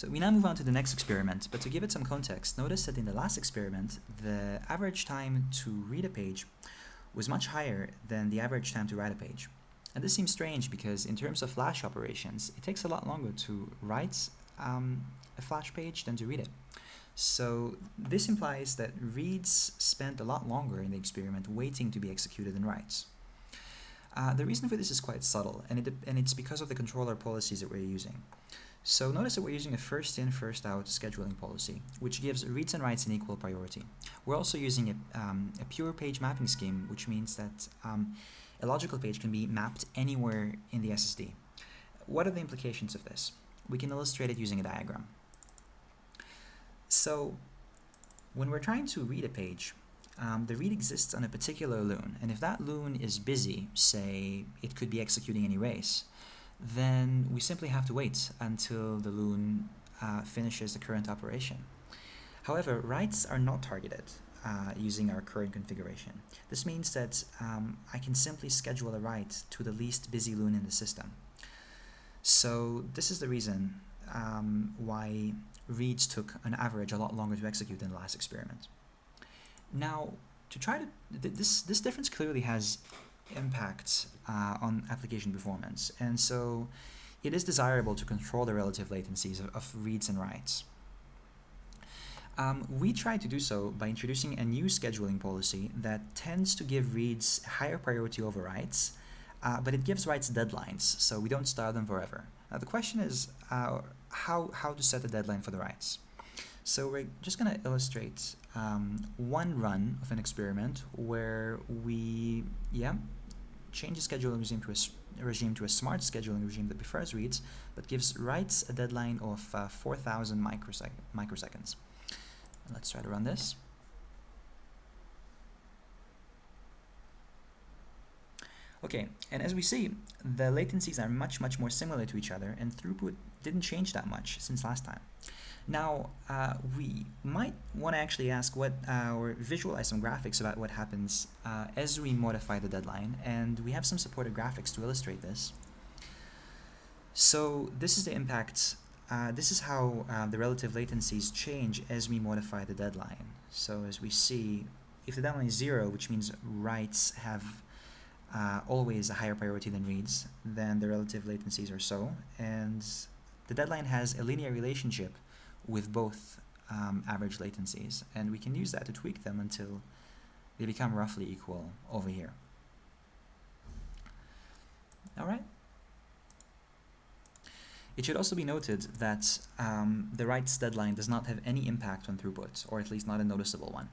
So we now move on to the next experiment, but to give it some context, notice that in the last experiment, the average time to read a page was much higher than the average time to write a page. And this seems strange because in terms of Flash operations, it takes a lot longer to write a Flash page than to read it. So this implies that reads spent a lot longer in the experiment waiting to be executed than writes. The reason for this is quite subtle, and it's because of the controller policies that we're using. So notice that we're using a first in, first out scheduling policy, which gives reads and writes an equal priority. We're also using a pure page mapping scheme, which means that a logical page can be mapped anywhere in the SSD. What are the implications of this? We can illustrate it using a diagram. So when we're trying to read a page, the read exists on a particular loon, and if that loon is busy, say it could be executing an erase, then we simply have to wait until the loon finishes the current operation. However, writes are not targeted using our current configuration. This means that I can simply schedule a write to the least busy loon in the system. So this is the reason why reads took on average a lot longer to execute than the last experiment. Now, to try to this difference clearly has impact on application performance, and so it is desirable to control the relative latencies of reads and writes. We try to do so by introducing a new scheduling policy that tends to give reads higher priority over writes, but it gives writes deadlines, so we don't style them forever. Now the question is how to set a deadline for the writes. So we're just going to illustrate one run of an experiment where we change the scheduling regime to a smart scheduling regime that prefers reads but gives writes a deadline of 4,000 microseconds. Let's try to run this. Okay, and as we see, the latencies are much more similar to each other, and throughput didn't change that much since last time. Now, we might want to actually ask or visualize some graphics about what happens as we modify the deadline, and we have some supported graphics to illustrate this. So this is the impact, this is how the relative latencies change as we modify the deadline. So as we see, if the deadline is 0, which means writes have always a higher priority than reads, then the relative latencies are so, and the deadline has a linear relationship with both average latencies, and we can use that to tweak them until they become roughly equal over here. Alright. It should also be noted that the writes deadline does not have any impact on throughput, or at least not a noticeable one.